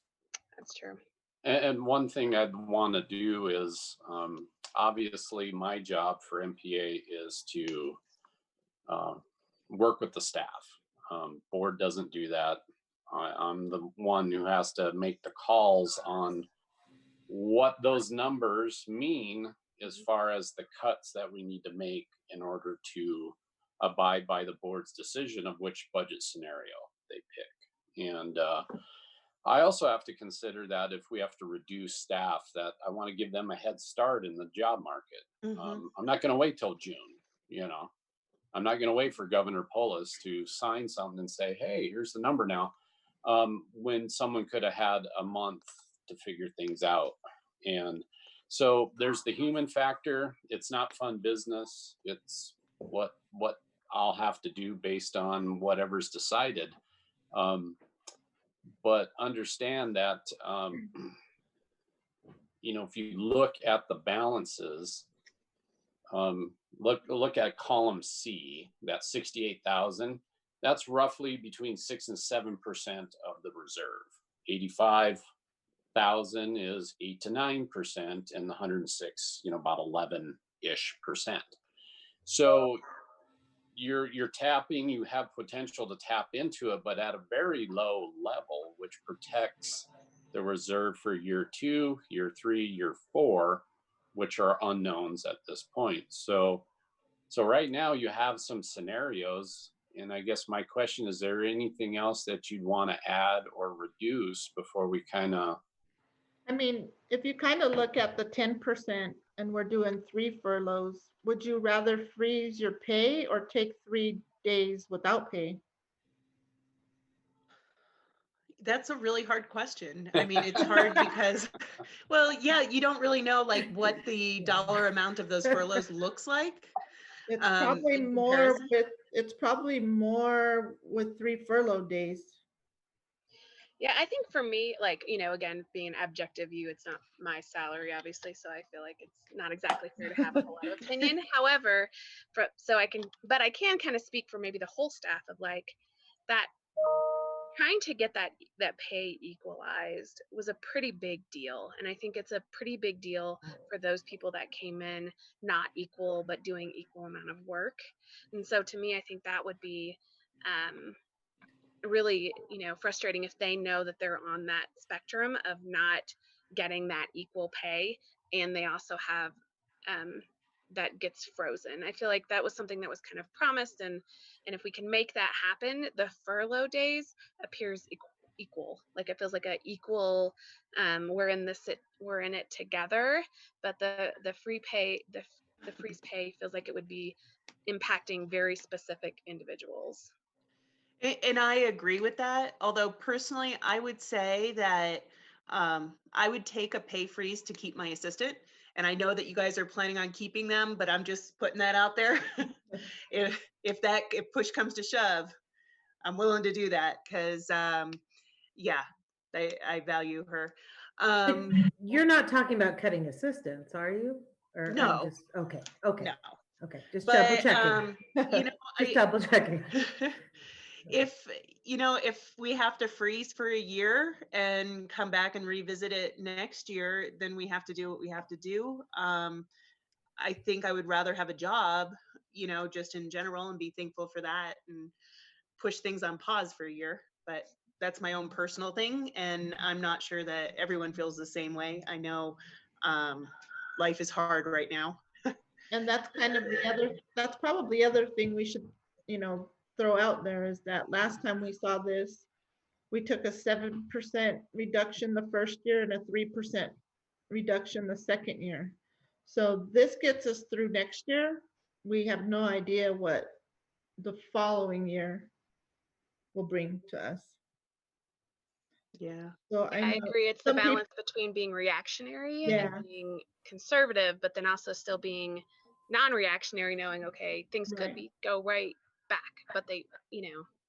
That's true. And one thing I'd want to do is, obviously my job for MPA is to work with the staff. Board doesn't do that. I'm the one who has to make the calls on what those numbers mean as far as the cuts that we need to make in order to abide by the board's decision of which budget scenario they pick. And I also have to consider that if we have to reduce staff, that I want to give them a head start in the job market. Mhm. I'm not going to wait till June, you know. I'm not going to wait for Governor Polis to sign something and say, hey, here's the number now, when someone could have had a month to figure things out. And so there's the human factor. It's not fun business. It's what I'll have to do based on whatever's decided. But understand that, you know, if you look at the balances, look at column C, that 68,000. That's roughly between 6 and 7% of the reserve. 85,000 is 8 to 9%, and the 106, you know, about 11-ish%. So you're tapping, you have potential to tap into it, but at a very low level, which protects the reserve for year 2, year 3, year 4, which are unknowns at this point. So right now you have some scenarios, and I guess my question is there anything else that you'd want to add or reduce before we kind of? I mean, if you kind of look at the 10% and we're doing 3 furloughs, would you rather freeze your pay or take 3 days without pay? That's a really hard question. I mean, it's hard because, well, yeah, you don't really know like what the dollar amount of those furloughs looks like. It's probably in more comparison. with 3 furlough days. Yeah, I think for me, like, you know, again, being an objective view, it's not my salary, obviously, so I feel like it's not exactly fair to have a whole lot of opinion. However, but I can kind of speak for maybe the whole staff of like that trying to get that pay equalized was a pretty big deal, and I think it's a pretty big deal for those people that came in not equal but doing equal amount of work. And so to me, I think that would be really, you know, frustrating if they know that they're on that spectrum of not getting that equal pay, and they also have that gets frozen. I feel like that was something that was kind of promised, and if we can make that happen, the furlough days appears equal. Like it feels like a equal. We're in it together, but the free pay, the freeze pay feels like it would be impacting very specific individuals. And I agree with that. Although personally, I would say that I would take a pay freeze to keep my assistant. And I know that you guys are planning on keeping them, but I'm just putting that out there. if push comes to shove, I'm willing to do that because yeah, I value her. You're not talking about cutting assistants, are you? Or I'm No. just, okay, No, okay, just double but checking. you know, Just double checking. if if we have to freeze for a year and come back and revisit it next year, then we have to do what we have to do. I think I would rather have a job, you know, just in general, and be thankful for that and push things on pause for a year. But that's my own personal thing. And I'm not sure that everyone feels the same way. I know life is hard right now. And that's kind of that's probably the other thing we should, throw out there is that last time we saw this, we took a 7% reduction the first year and a 3% reduction the second year. So this gets us through next year. We have no idea what the following year will bring to us. Yeah. So I know agree. It's the some people- balance between being reactionary Yeah. and being conservative, but then also still being non-reactionary, knowing, okay, things could Right. go right back, but they,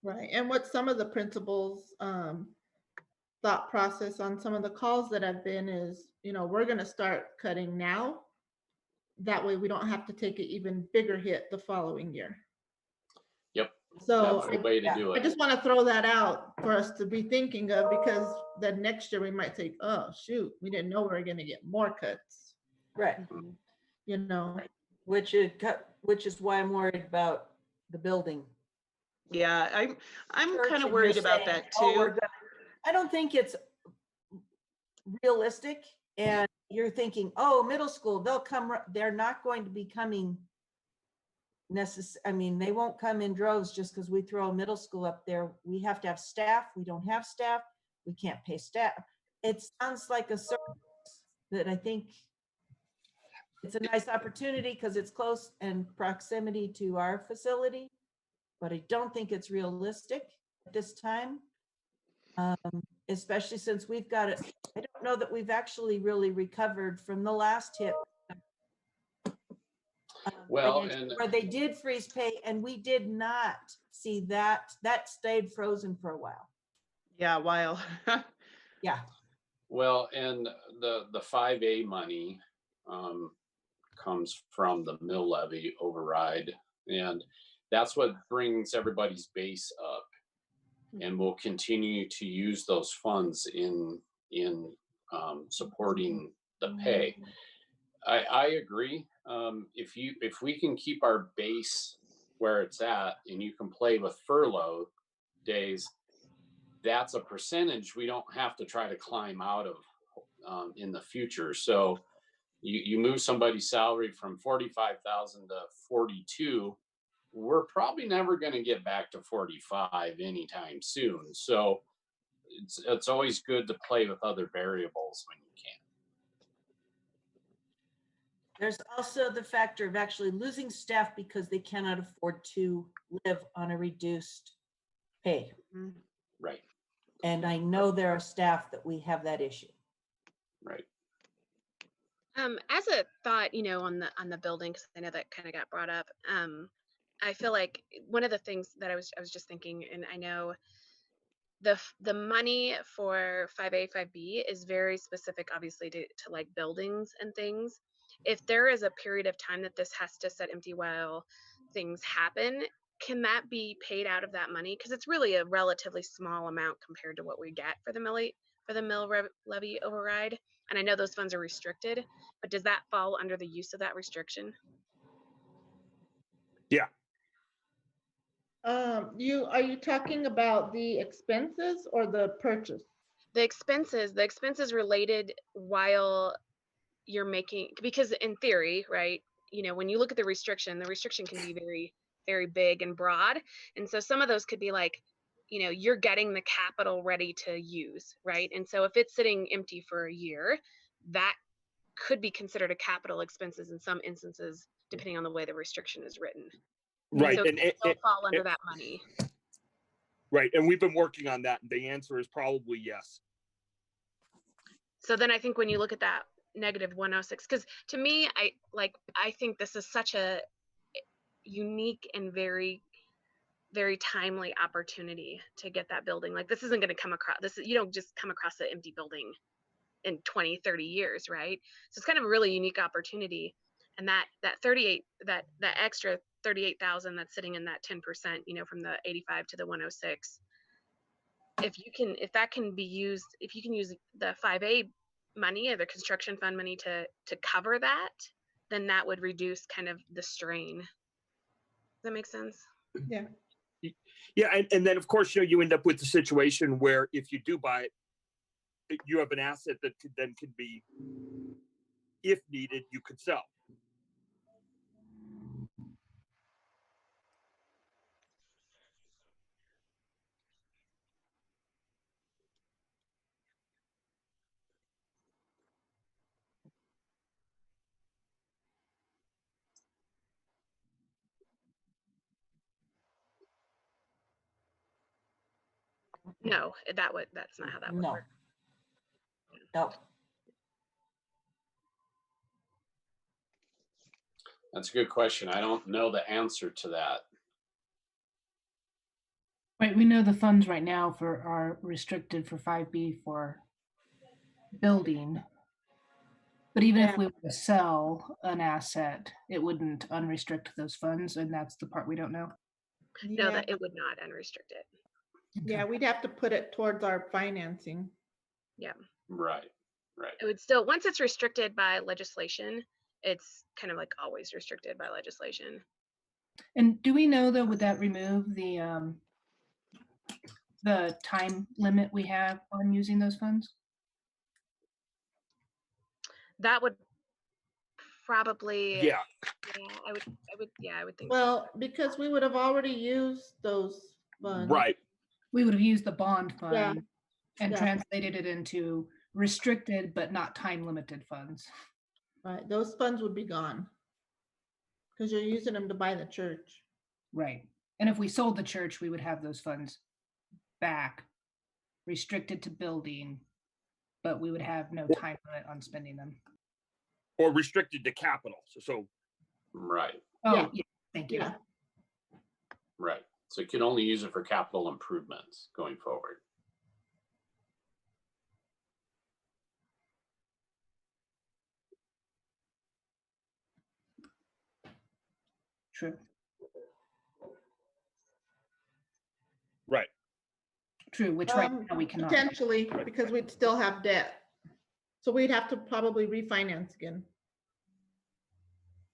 Right. And what some of the principals thought process on some of the calls that I've been is, we're going to start cutting now. That way we don't have to take an even bigger hit the following year. Yep. So That's the way to do I it. just want to throw that out for us to be thinking of, because then next year we might say, oh, shoot, we didn't know we were going to get more cuts, Right. Which is why I'm worried about the building. Yeah, I'm Church, kind of and worried you're about saying, that "Oh, too. I don't think it's realistic. And you're thinking, oh, middle school, they're not going to be coming I mean, they won't come in droves just because we throw a middle school up there. We have to have staff. We don't have staff. We can't pay staff. It sounds like a service that I think it's a nice opportunity because it's close and proximity to our facility, but I don't think it's realistic at this time. Especially since we've got it. I don't know that we've actually really recovered from the last hit. Well, Where they did freeze pay, and we did not see that stayed frozen for a while. Yeah, a while. Yeah. well, and the 5A money comes from the mill levy override, and that's what brings everybody's base up. And we'll continue to use those funds in supporting the pay. I agree. If we can keep our base where it's at, and you can play with furlough days, that's a percentage we don't have to try to climb out of in the future. So you move somebody's salary from 45,000 to 42. We're probably never going to get back to 45 anytime soon. So it's always good to play with other variables when you can. There's also the factor of actually losing staff because they cannot afford to live on a reduced pay. Right. And I know there are staff that we have that issue. Right. As a thought, on the building, because I know that kind of got brought up. I feel like one of the things that I was just thinking, and I know the money for 5A, 5B is very specific, obviously, to like buildings and things. If there is a period of time that this has to sit empty while things happen, can that be paid out of that money? Because it's really a relatively small amount compared to what we get for the mill levy override. And I know those funds are restricted, but does that fall under the use of that restriction? Yeah. Are you talking about the expenses or the purchase? The expenses related while you're making, because in theory, right, when you look at the restriction can be very, very big and broad. And so some of those could be like, you're getting the capital ready to use, right? And so if it's sitting empty for a year, that could be considered a capital expenses in some instances, depending on the way the restriction is written. Right. So And it fall under that money. Right. And we've been working on that. And the answer is probably yes. So then I think when you look at that -106, because to me, I think this is such a unique and very, very timely opportunity to get that building. Like, this isn't going to come across, you don't just come across an empty building in 20, 30 years, right? So it's kind of a really unique opportunity. And that extra 38,000 that's sitting in that 10%, from the 85 to the 106, if that can be used, if you can use the 5A money or the construction fund money to cover that, then that would reduce kind of the strain. that make sense? Yeah. Yeah, and then of course, you end up with the situation where if you do buy it, you have an asset that could be, if needed, you could sell. No, that's not how that would No. work. No. That's a good question. I don't know the answer to that. Right, we know the funds right now are restricted for 5B for building. But even if we were to sell an asset, it wouldn't unrestrict those funds, and that's the part we don't know. No, Yeah, that it would not unrestrict it. yeah, we'd have to put it towards our financing. Right. It would still, once it's restricted by legislation, it's kind of like always restricted by legislation. And do we know though, would that remove the time limit we have on using those funds? That would probably, Yeah, I would think so. Well, because we would have already used those funds. right. We would have used the bond Yeah, fund and yeah. translated it into restricted but not time limited funds. Right, those funds would be gone. Because you're using them to buy the church. Right. And if we sold the church, we would have those funds back, restricted to building, but we would have no time limit on spending them. Or restricted to capital. So Right. Oh, Yeah. yeah, thank you. Yeah, Right. So you can only use it for capital improvements going forward. True. right. True, which right now we cannot. potentially, because we'd still have debt. So we'd have to probably refinance again.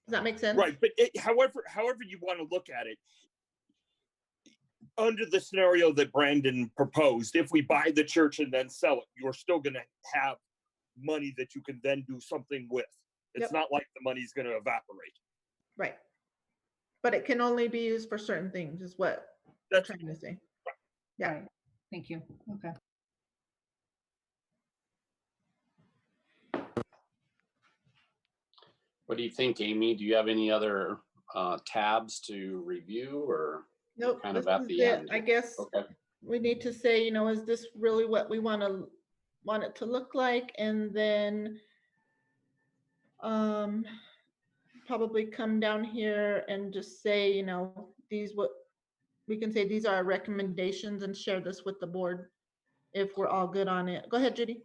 Does that make sense? Right, but however you want to look at it, under the scenario that Brandon proposed, if we buy the church and then sell it, you're still going to have money that you can then do something with. It's Yep. not like the money's going to evaporate. Right. But it can only be used for certain things, is what I'm That's trying to say. Yeah. Right. Thank you. Okay. What do you think, Amy? Do you have any other tabs to review, or Nope. kind of this at is the it. end? I guess Okay. we need to say, is this really what we want it to look like? And then probably come down here and just say, we can say these are our recommendations and share this with the board if we're all good on it. Go ahead, Judy.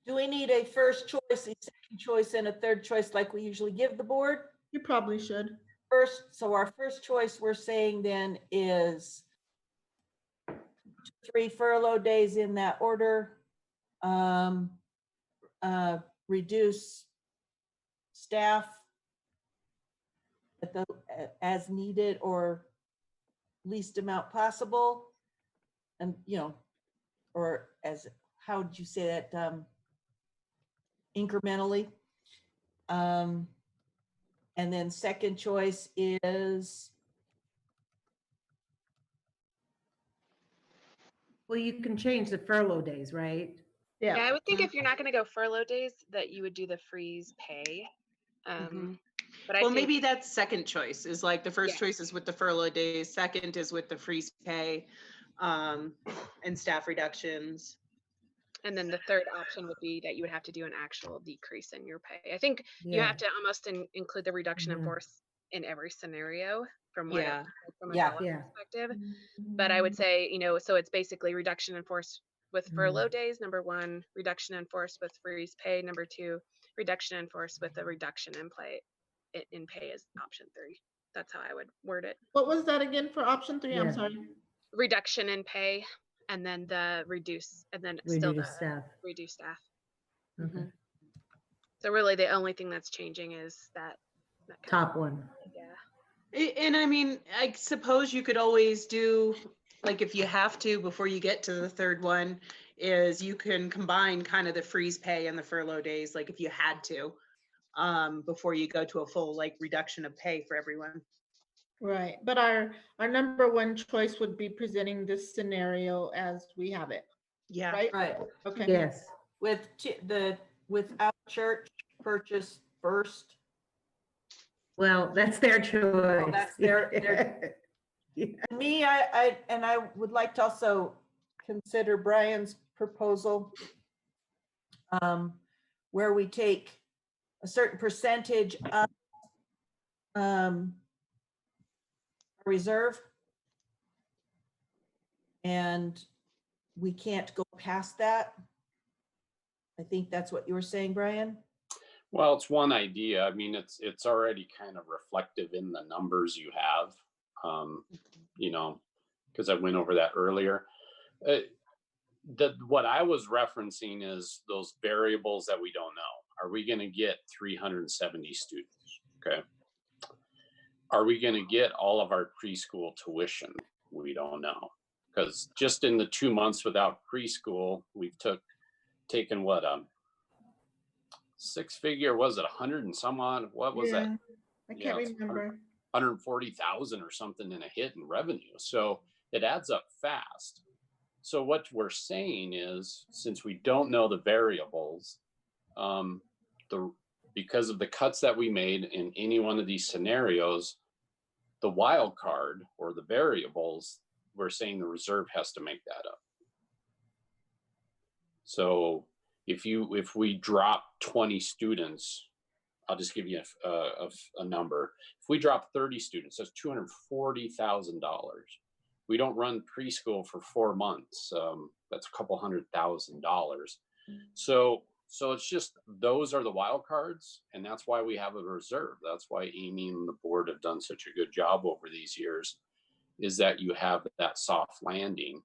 Do we need a first choice, a second choice, and a third choice like we usually give the board? You probably should. So our first choice we're saying then is 3 furlough days in that order. Reduce staff as needed or least amount possible. And, or as, how would you say that? Incrementally. And then second choice is, Well, you can change the furlough days, right? Yeah, Yeah. I would think if you're not going to go furlough days, that you would do the freeze pay. Mhm. But I Well, think, maybe that's second choice, is like the first Yeah. choice is with the furlough days, second is with the freeze pay, and staff reductions. and then the third option would be that you would have to do an actual decrease in your pay. I think you Yeah. have to almost include the reduction in Mhm. force in every scenario from what Yeah. from a Yeah. dollar Yeah. perspective. But I would say, so it's basically reduction in force with Mhm. furlough days, number one, reduction in force with freeze pay, number two, reduction in force with a reduction in pay is option three. That's how I would word it. What was that again for option 3? I'm Yeah. sorry. Reduction in pay, and then the reduce, and then still the Reduce staff. reduce staff. Okay. So really the only thing that's changing is that kind Top one. of, yeah. And I mean, I suppose you could always do, like, if you have to, before you get to the third one, is you can combine kind of the freeze pay and the furlough days, like if you had to, before you go to a full like reduction of pay for everyone. Right, but our number one choice would be presenting this scenario as we have it, Yeah. right? Right. Okay. Yes. Without church purchase first. Well, that's their choice. that's their- Yeah. Me, I would like to also consider Brian's proposal, where we take a certain percentage of reserve, and we can't go past that. I think that's what you were saying, Brian. Well, it's one idea. I mean, it's already kind of reflective in the numbers you have, you know, because I went over that earlier. What I was referencing is those variables that we don't know. Are we going to get 370 students? Okay. Are we going to get all of our preschool tuition? We don't know, because just in the 2 months without preschool, we've taken what, six figure, was it 100 and some odd? What was that? I can't it's remember. 140,000 or something in a hit in revenue. So it adds up fast. So what we're saying is, since we don't know the variables, because of the cuts that we made in any one of these scenarios, the wild card or the variables, we're saying the reserve has to make that up. So if we drop 20 students, I'll just give you a number. If we drop 30 students, that's $240,000. We don't run preschool for 4 months. That's a couple $100,000. So it's just, those are the wild cards, and that's why we have a reserve. That's why Amy and the board have done such a good job over these years, is that you have that soft landing,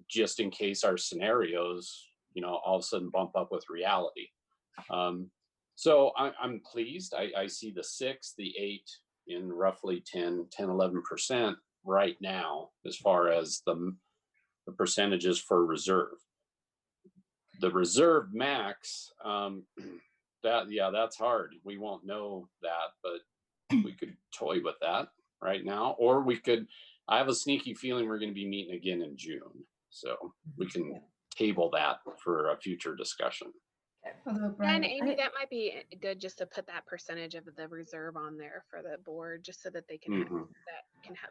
just in case our scenarios, all of a sudden bump up with reality. So I'm pleased. I see the 6, the 8 in roughly 11% right now, as far as the percentages for reserve. The reserve max, that's hard. We won't know that, but we could toy with that right now, or I have a sneaky feeling we're going to be meeting again in June. So we can table that for a future discussion. Brian, And Amy, that might be good just to put that percentage of the reserve on there for the board, just so that they can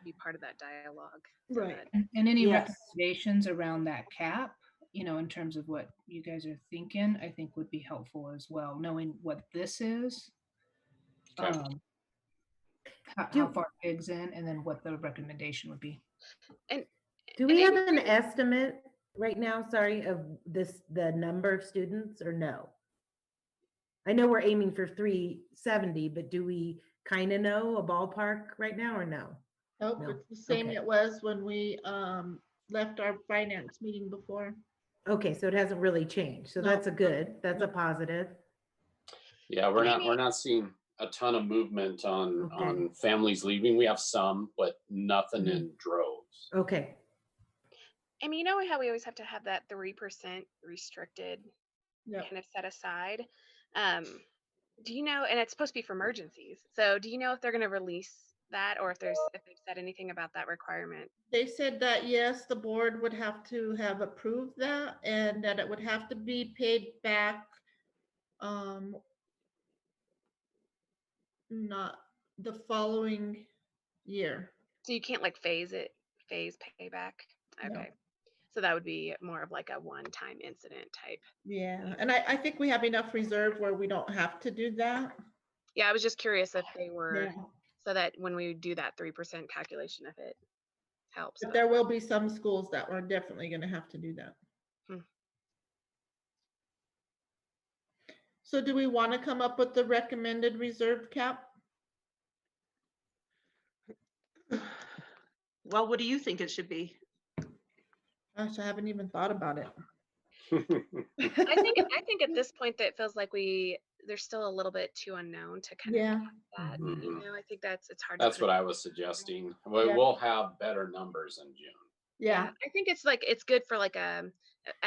be part of that dialogue. Right. and any Yes. recommendations around that cap, in terms of what you guys are thinking, I think would be helpful as well, knowing what this is, Okay. how far it digs in, and then what the recommendation would be. And Do we have an estimate right now, sorry, of the number of students, or no? I know we're aiming for 370, but do we kind of know a ballpark right now, or no? Nope, No. it's the same Okay. it was when we left our finance meeting before. Okay, so it hasn't really changed. So No. that's a positive. Yeah, we're not seeing a ton of movement on Okay. families leaving. We have some, but nothing in droves. Okay. And you know how we always have to have that 3% restricted kind of set aside? Do you know, and it's supposed to be for emergencies. So do you know if they're going to release that, or if they've said anything about that requirement? They said that, yes, the board would have to have approved that, and that it would have to be paid back, not the following year. So you can't like phase payback? Okay. No. So that would be more of like a one-time incident type. Yeah, and I think we have enough reserve where we don't have to do that. Yeah, I was just curious if they were, Yeah. so that when we do that 3% calculation, if it helps. But there will be some schools that are definitely going to have to do that. So do we want to come up with the recommended reserve cap? Well, what do you think it should be? Gosh, I haven't even thought about it. I think at this point that it feels like we there's still a little bit too unknown to kind Yeah. of that. Mhm. You know, I think it's hard. That's to put what a- I was suggesting. Yeah. We'll have better numbers in June. Yeah. I think it's like it's good for like at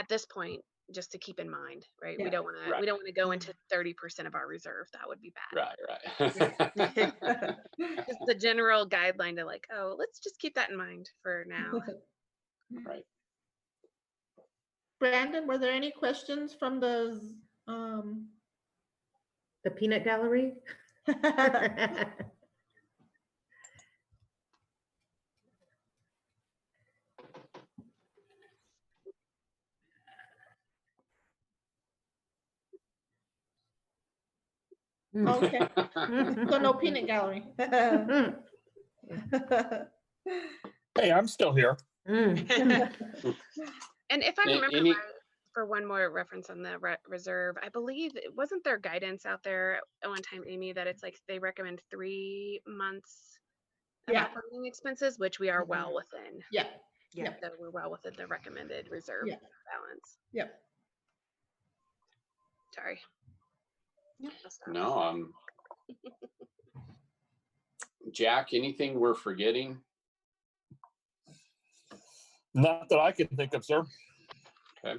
this point just to keep in mind, right? Yeah. We don't want to we don't want to go into 30% of our reserve. That would be bad. Right. Just the general guideline to like, oh, let's just keep that in mind for now. Right. Brandon, were there any questions from the The peanut gallery? Okay. So no peanut gallery. Hey, I'm still here. And if I remember Any- right, for one more reference on the reserve, I believe it wasn't there guidance out there at one time, Amy, that it's like they recommend 3 months of Yeah. operating expenses, which we are well within. Yeah. Yeah. So we're well within the recommended reserve Yeah. balance. Yep. Sorry. No, Jack, anything we're forgetting? Not that I can think of, sir. Okay.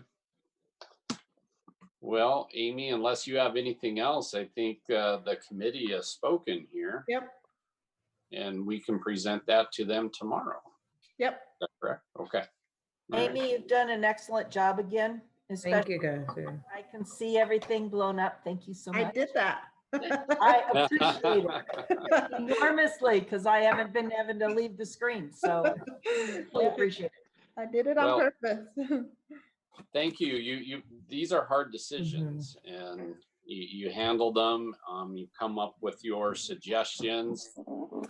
Well, Amy, unless you have anything else, I think the committee has spoken here. Yep. And we can present that to them tomorrow. Yep. Is that correct? Okay. All right. Amy, you've done an excellent job again. Thank Especially, you, guys. Yeah. I can see everything blown up. Thank you so I much. did that. I appreciate it enormously because I haven't been having to leave the screen. So we appreciate it. I did it on Well, purpose. Thank you. You these are hard decisions and you handle them. You come up with your suggestions.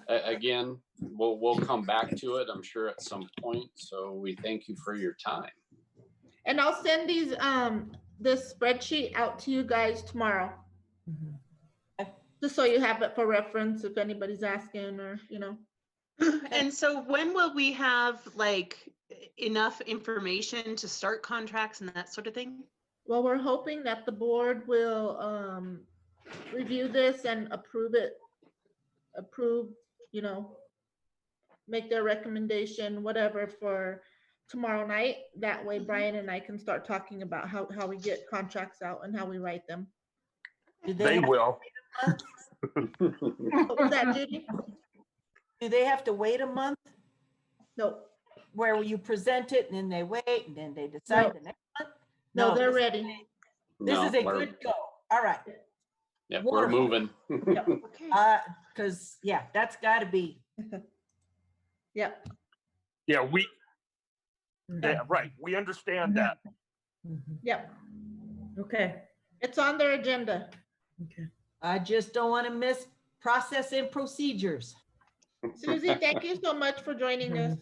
Again, we'll come back to it, I'm sure, at some point. So we thank you for your time. And I'll send these this spreadsheet out to you guys tomorrow. Just so you have it for reference if anybody's asking or, you know. And so when will we have like enough information to start contracts and that sort of thing? Well, we're hoping that the board will review this and approve, you know, make their recommendation, whatever, for tomorrow night. That way Brian and I can start talking about how we get contracts out and how we write them. They will. What was that, Judy? Do they have to wait a month No, where you present it and then they wait and then they decide the next month? no, they're this- ready. This No, is a we're- good go. All right. Yeah, we're Wonderful. moving. Okay. Because yeah, that's got to be. Yep. Yeah, yeah, right. We understand that. Yep. Okay. It's on their agenda. Okay. I just don't want to miss process and procedures. Susie, thank you so much for joining us.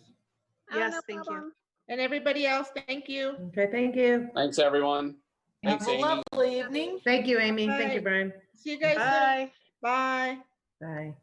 Oh, Yes, no thank you. problem. And everybody else, thank you. Okay. Thank you. Thanks, everyone. Have Thanks, a Amy. lovely evening. Thank you, Amy. Thank you, Bye. Brian. See you guys soon. Bye. Bye. Bye.